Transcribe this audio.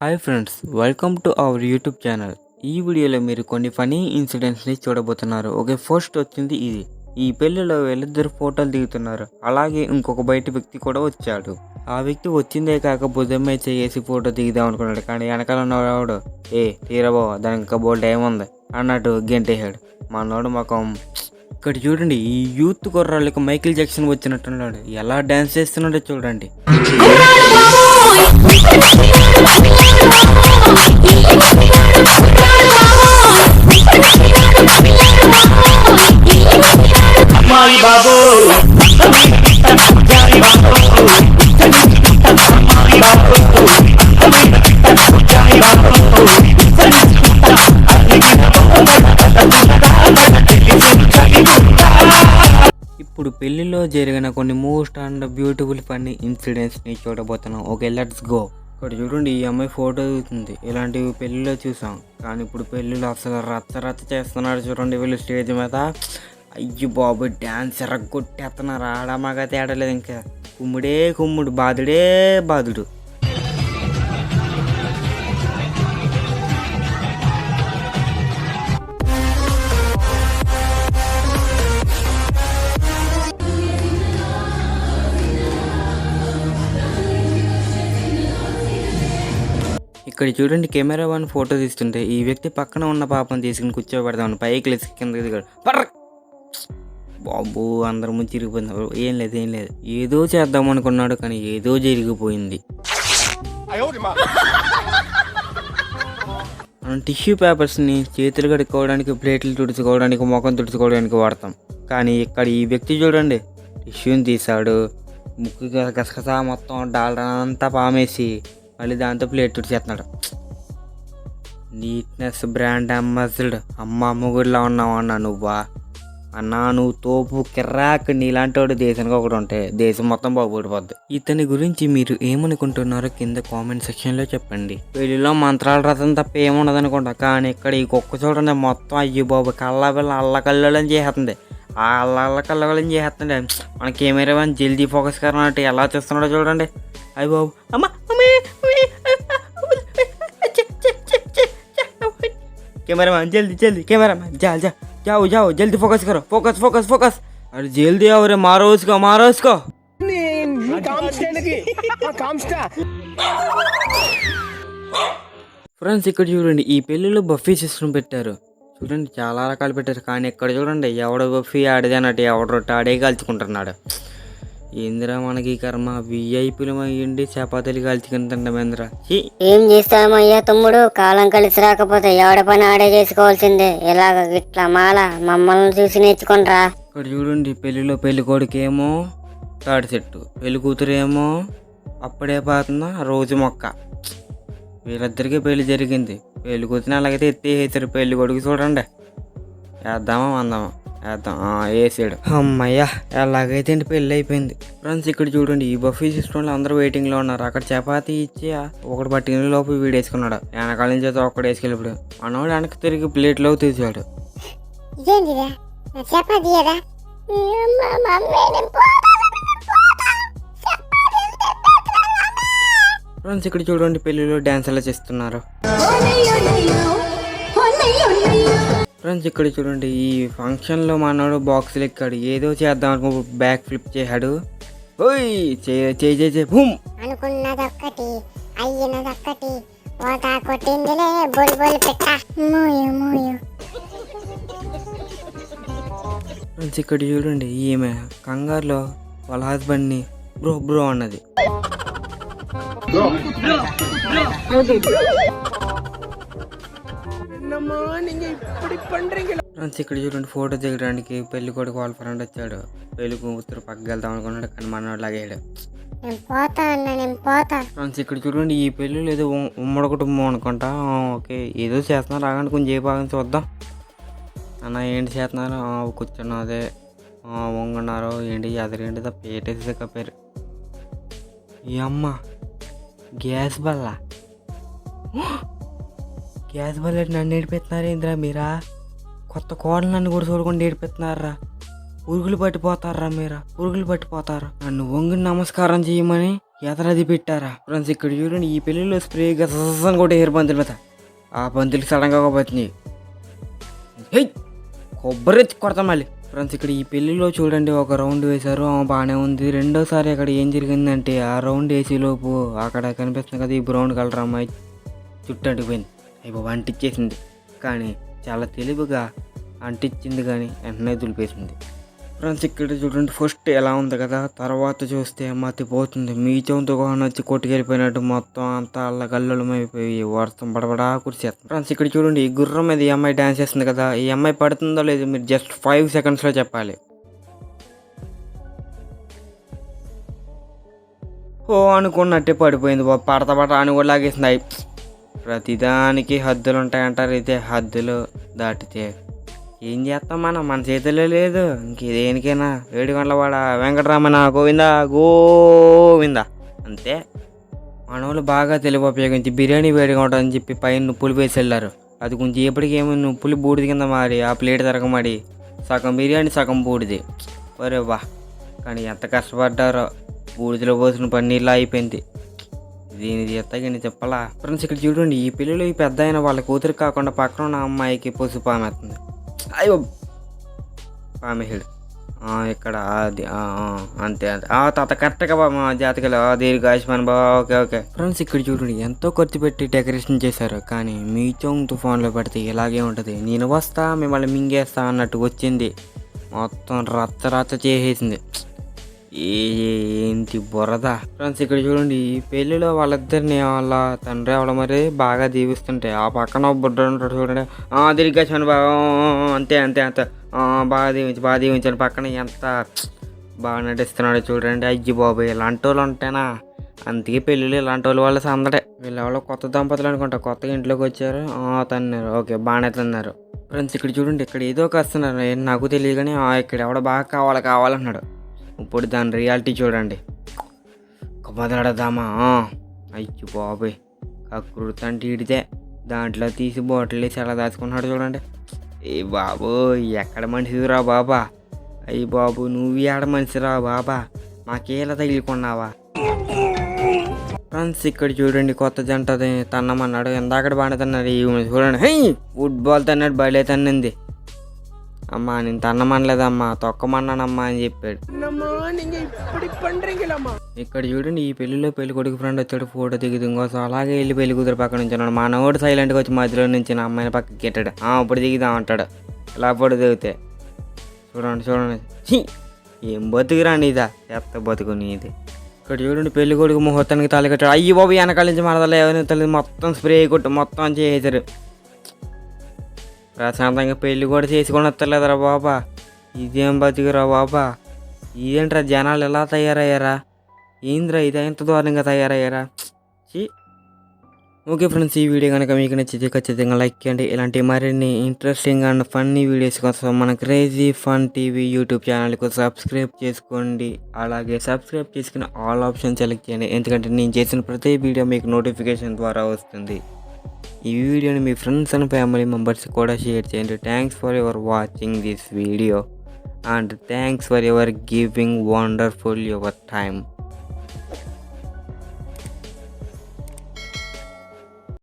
Hi friends, welcome to our YouTube channel. ఈ వీడియోలో మీరు కొన్ని ఫనీ ఇన్సిడెంట్స్ని చూడబోతున్నారు. ఓకే, ఫస్ట్ వచ్చింది ఇది. ఈ పెళ్లిలో వీళ్ళిద్దరు ఫోటోలు దిగుతున్నారు. అలాగే ఇంకొక బయట వ్యక్తి కూడా వచ్చాడు. ఆ వ్యక్తి వచ్చిందే కాక భుజమే చేసి ఫోటో దిగుదాం అనుకున్నాడు. కానీ వెనకాల ఉన్నవాడు తీరబో దానికి ఇంకా బోల్డ్ ఏముంది అన్నట్టు గెంటేశాడు. మనోడు మొఖం. ఇక్కడ చూడండి, ఈ యూత్ కుర్రాళ్ళకి మైకిల్ జాక్సన్ వచ్చినట్టున్నాడు. ఎలా డ్యాన్స్ చేస్తున్నాడో చూడండి. ఇప్పుడు పెళ్లిలో జరిగిన కొన్ని మోస్ట్ అండ్ బ్యూటిఫుల్ ఫన్నీ ఇన్సిడెంట్స్ని చూడబోతున్నాం. Okay, let's go. ఇక్కడ చూడండి, ఈ అమ్మాయి ఫోటో దిగుతుంది. ఇలాంటివి పెళ్లిలో చూసాం, కానీ ఇప్పుడు పెళ్లిలో అసలు రచ్చ చేస్తున్నారు. చూడండి వీళ్ళు స్టేజ్ మీద. అయ్యి బాబు, డ్యాన్స్ ఎరగొట్టేస్తున్నారు. ఆడమాగా తేడలేదు. ఇంకా కుమ్ముడే కుమ్ముడు, బాధుడే బాధుడు. ఇక్కడ చూడండి, కెమెరా వన్ ఫోటో తీస్తుంటే ఈ వ్యక్తి పక్కన ఉన్న పాపను తీసుకుని కూర్చోబెడదామని పైకి లేచి కిందకి దిగాడు. బాబు, అందరి ముందు చిరిగిపోయింది. ఏం లేదు ఏదో చేద్దాం అనుకున్నాడు, కానీ ఏదో జరిగిపోయింది. మనం టిష్యూ పేపర్స్ని చేతులు కడుక్కోవడానికి, ప్లేట్లు తుడుచుకోవడానికి, ముఖం తుడుచుకోవడానికి వాడతాం. కానీ ఇక్కడ ఈ వ్యక్తి చూడండి, టిష్యూని తీసాడు. ముక్కు గసగసా మొత్తం డాల్డా అంతా పామేసి మళ్ళీ దాంతో ప్లేట్ తుడిచేస్తున్నాడు. Neatness brand ambassador. అమ్మ ముగ్గురులా ఉన్నావు అన్న నువ్వా? అన్నా నువ్వు తోపు కిర్రాక్. నీలాంటి వాడు దేశానికి ఒకటి ఉంటే దేశం మొత్తం బాగుపడిపోద్ది. ఇతని గురించి మీరు ఏమనుకుంటున్నారో కింద కామెంట్ సెక్షన్లో చెప్పండి. పెళ్లిలో మంత్రాల రథం తప్ప ఏముండదు అనుకుంటా, కానీ ఇక్కడ ఈ కుక్క చూడండి మొత్తం అయ్యి బాబు కళ్ళ అల్లకల్లోని చేస్తుంది. ఆ అల్లకల్లోని చేస్తుంది. మన కెమెరా వన్ జల్దీ ఫోకస్ కరన్నట్టు ఎలా చేస్తున్నాడో చూడండి. అయ్యి బాబు, అమ్మ कैमरामैन जल्दी कैमरामैन जाओ जल्दी फोकस करो, फोकस। अरे जल्दी आओ रे, मारो उसको ఫ్రెండ్స్, ఇక్కడ చూడండి, ఈ పెళ్లిలో బఫీ సిస్టమ్ పెట్టారు. చూడండి చాలా రకాలు పెట్టారు, కానీ ఇక్కడ చూడండి ఎవడ బఫీ ఆడిదే అన్నట్టు ఎవడ రొట్టె ఆడే కాల్చుకుంటున్నాడు. ఏందిరా మనకి కర్మ, విఐపీలు అయ్యండి చపాతీలు కాల్చుకుని తింటామేంద్రా. ఏం చేస్తామయ్యా తమ్ముడు, కాలం కలిసి రాకపోతే ఎవడ పని ఆడే చేసుకోవాల్సిందే. ఇలాగ ఇట్లా మాల మమ్మల్ని చూసి నేర్చుకుంటారా. ఇక్కడ చూడండి, పెళ్లిలో పెళ్లి కొడుకేమో తాడి చెట్టు, పెళ్లి కూతురేమో అప్పుడే పాతున్న రోజు మొక్క. వీళ్ళిద్దరికీ పెళ్లి జరిగింది. పెళ్లి కూతురు అలాగైతే ఎత్తేసారు. పెళ్లి కొడుకు చూడండి, వేద్దామా అందామా వేసాడు. అమ్మయ్యా, ఎలాగైతే పెళ్ళి అయిపోయింది. ఫ్రెండ్స్, ఇక్కడ చూడండి, ఈ బఫీ సిస్టంలో అందరూ వెయిటింగ్లో ఉన్నారు. అక్కడ చపాతీ ఇచ్చి ఒకటి పట్టిన లోపు వీడు వేసుకున్నాడు. వెనకాల నుంచి అయితే ఒక్కడు వేసుకెళ్ళిపోడు. మనోడు వెనక్కి తిరిగి ప్లేట్లో తీసాడు. ఫ్రెండ్స్, ఇక్కడ చూడండి, పెళ్లిలో డ్యాన్స్ ఎలా చేస్తున్నారు. ఫ్రెండ్స్, ఇక్కడ చూడండి, ఈ ఫంక్షన్లో మనోడు బాక్సులు ఎక్కాడు. ఏదో చేద్దాం అనుకో బ్యాక్ ఫ్లిప్ చేశాడు. అనుకున్నదొక్కటి అయ్యినదొక్కటి కొట్టిందిలే బొల్ పెట్ట. ఫ్రెండ్స్, ఇక్కడ చూడండి, ఈమె కంగారులో వాళ్ళ హస్బెండ్ని బ్రో అన్నది. ఫ్రెండ్స్, ఇక్కడ చూడండి, ఫోటో దిగడానికి పెళ్లి కొడుకు వాళ్ళ ఫ్రెండ్ వచ్చాడు. పెళ్లి కూతురు పక్కకి వెళ్దాం అనుకున్నాడు, కానీ మనోడు లాగాడు. ఫ్రెండ్స్, ఇక్కడ చూడండి, ఈ పెళ్ళిలో ఏదో ఉమ్మడి కుటుంబం అనుకుంటా. ఓకే, ఏదో చేస్తున్నారు. రాగానే కొంచెం ఏ భాగం చూద్దాం. అన్న ఏంటి చేస్తున్నారు? కూర్చున్నా అదే వంగున్నారు. ఏంటి ఎదరేంటి తప్ప ఏటేసి కప్పారు. ఈ అమ్మ గ్యాస్ బల్ల నన్ను ఏడిపెత్తున్నారు. ఏంద్రా మీరా? కొత్త కోడలు నన్ను కూడా చూడకుండా ఏడిపెత్తున్నారా? పురుగులు పట్టిపోతారా మీరా? పురుగులు పట్టిపోతారు. నన్ను వంగి నమస్కారం చేయమని ఎదరది పెట్టారా ఫ్రెండ్స్. ఇక్కడ చూడండి ఈ పెళ్ళిలో స్ప్రే గసని కూడా హెయిర్ బంతుల మీద ఆ బంతులకి సడన్గా పోతుంది. హే కొబ్బరి ఎత్తి కొడతాం మళ్ళీ ఫ్రెండ్స్. ఇక్కడ ఈ పెళ్ళిలో చూడండి ఒక రౌండ్ వేశారు, బాగానే ఉంది. రెండోసారి అక్కడ ఏం జరిగిందంటే ఆ రౌండ్ వేసేలోపు అక్కడ కనిపిస్తుంది కదా ఈ బ్రౌన్ కలర్ అమ్మాయి చుట్టూ అంటిపోయింది. అయిపో అంటిచ్చేసింది, కానీ చాలా తెలివిగా అంటించింది కానీ వెంటనే దులిపేసింది ఫ్రెండ్స్. ఇక్కడ చూడండి ఫస్ట్ ఎలా ఉంది కదా, తర్వాత చూస్తే మతిపోతుంది. మీ చెంతో వచ్చి కొట్టుకెళ్ళిపోయినట్టు మొత్తం అంతా అల్లగల్లుమైపోయి వర్షం పడబడా కురిసేస్తుంది ఫ్రెండ్స్. ఇక్కడ చూడండి ఈ గుర్రం మీద ఈ అమ్మాయి డ్యాన్స్ చేస్తుంది కదా, ఈ అమ్మాయి పడుతుందో లేదో మీరు జస్ట్ 5 సెకండ్స్లో చెప్పాలి. ఓ అనుకున్నట్టే పడిపోయింది బాబు, పడత అని కూడా లాగేసింది. అయి ప్రతిదానికి హద్దులు ఉంటాయంటారు, ఇదే హద్దులు దాటితే ఏం చేస్తాం మనం, మన చేతిలో లేదు. ఇంకేదేనికైనా 7 గంటల వాడ వెంకటరామన గోవిందా గోవిందా అంతే. మన వాళ్ళు బాగా తెలివి ఉపయోగించి బిర్యానీ వేడిగా ఉంటుందని చెప్పి పైన పులి వేసి వెళ్ళారు. అది కొంచెం ఎప్పటికేమో పులి బూడిది కింద మారి ఆ ప్లేట్ తిరగమాడి సగం బిర్యానీ సగం బూడిది. ఒరే వా, కానీ ఎంత కష్టపడ్డారో, బూడిదలో పోసిన పన్నీళ్ళ అయిపోయింది. దీని ఎత్తగిని చెప్పాలా ఫ్రెండ్స్. ఇక్కడ చూడండి ఈ పిల్లలు ఈ పెద్ద అయిన వాళ్ళ కూతురు కాకుండా పక్కన ఉన్న అమ్మాయికి పసుపు పామేస్తుంది. అయ్యో పామేసాడు ఇక్కడ, అది అంతే అంతే తాత కరెక్ట్గా మా జాతకలు దీనికి ఆయుష్మాన్ బా. Okay okay friends. ఇక్కడ చూడండి ఎంతో ఖర్చు పెట్టి డెకరేషన్ చేశారు, కానీ మీ తుఫాన్లో పెడితే ఇలాగే ఉంటుంది. నేను వస్తా మిమ్మల్ని మింగేస్తా అన్నట్టు వచ్చింది, మొత్తం రచ్చ చేసేసింది. ఏంటి బురద ఫ్రెండ్స్. ఇక్కడ చూడండి ఈ పెళ్ళిలో వాళ్ళిద్దరిని వాళ్ళ తండ్రి వాళ్ళ మరి బాగా దీవిస్తుంటే ఆ పక్కన బుడ్డ ఉంటాడు చూడండి, దీనికి ఆయుష్మాన్ బా అంతే అంతే అంతే బాగా దీవించాను. పక్కన ఎంత బాగా నటిస్తున్నాడు చూడండి. అయ్యి బాబు ఇలాంటి వాళ్ళు ఉంటేనా, అందుకే పెళ్ళిళ్ళు ఇలాంటి వాళ్ళ సందడే. వీళ్ళెవరో కొత్త దంపతులు అనుకుంటా, కొత్తగా ఇంట్లోకి వచ్చారు, తన్నారు. ఓకే బాగానే తిన్నారు ఫ్రెండ్స్. ఇక్కడ చూడండి ఇక్కడ ఏదో వస్తున్నారు, నాకు తెలియదు కానీ ఇక్కడ ఎవడో బాగా కావాలన్నాడు. ఇప్పుడు దాని రియాలిటీ చూడండి. మొదలెడదామా? అయ్యో బాబోయ్, కకృతి అంటే ఇడితే దాంట్లో తీసి బాటిల్ వేసి ఎలా దాచుకున్నాడు చూడండి. ఏ బాబు ఎక్కడ మనిషిరా బాబా, అయ్యి బాబు నువ్వు ఏడ మనిషిరా బాబా, మాకేలా తగిలికున్నావా ఫ్రెండ్స్. ఇక్కడ చూడండి కొత్త జంట తన్నమన్నాడు, ఎందాకడ బాగానే తన్నాడు. చూడండి హై ఫుట్బాల్ తన్నాడు, బయలు తన్నింది. అమ్మా నేను తన్నమనలేదమ్మా తొక్కమన్నానమ్మా అని చెప్పాడు. ఇక్కడ చూడండి ఈ పెళ్లిలో పెళ్లి కొడుకు ఫ్రెండ్ వచ్చాడు, ఫోటో దిగుతూ ఇంకోసం అలాగే వెళ్ళి పెళ్లి కూతురు పక్కన నుంచి ఉన్నాడు. మా నోడు సైలెంట్గా వచ్చి మధ్యలో నుంచి నా అమ్మాయిని పక్కకి కెట్టాడు. ఇప్పుడు దిగుదాం అంటాడు. ఇలా ఫోటో దిగితే చూడండి ఏం బతుకురాండి ఇదా, చెత్త బతుకు నీది. ఇక్కడ చూడండి పెళ్లి కొడుకు ముహూర్తానికి తాళి కట్టాడు. అయ్యి బాబు వెనకాల నుంచి మనదలే తల్లి మొత్తం స్ప్రే కొట్టు మొత్తం చేసేసారు. ప్రశాంతంగా పెళ్ళి కూడా చేసుకొని వస్తలేదురా బాబా, ఇదేం బతికిరా బాబా, ఇదేంట్రా జనాలు ఎలా తయారయ్యారా, ఏంద్రా ఇది ఎంత దారుణంగా తయారయ్యారా. ఓకే ఫ్రెండ్స్, ఈ వీడియో కనుక మీకు నచ్చితే ఖచ్చితంగా లైక్ చేయండి. ఇలాంటి మరిన్ని ఇంట్రెస్టింగ్ అండ్ ఫన్నీ వీడియోస్ కోసం మన క్రేజీ ఫన్ టీవీ యూట్యూబ్ ఛానల్కు సబ్స్క్రైబ్ చేసుకోండి. అలాగే సబ్స్క్రైబ్ చేసుకుని ఆల్ ఆప్షన్ సెలెక్ట్ చేయండి, ఎందుకంటే నేను చేసిన ప్రతి వీడియో మీకు నోటిఫికేషన్ ద్వారా వస్తుంది. ఈ వీడియోని మీ ఫ్రెండ్స్ అండ్ ఫ్యామిలీ మెంబర్స్ కూడా షేర్ చేయండి. Thanks for your watching this video and thanks for your giving wonderful your time.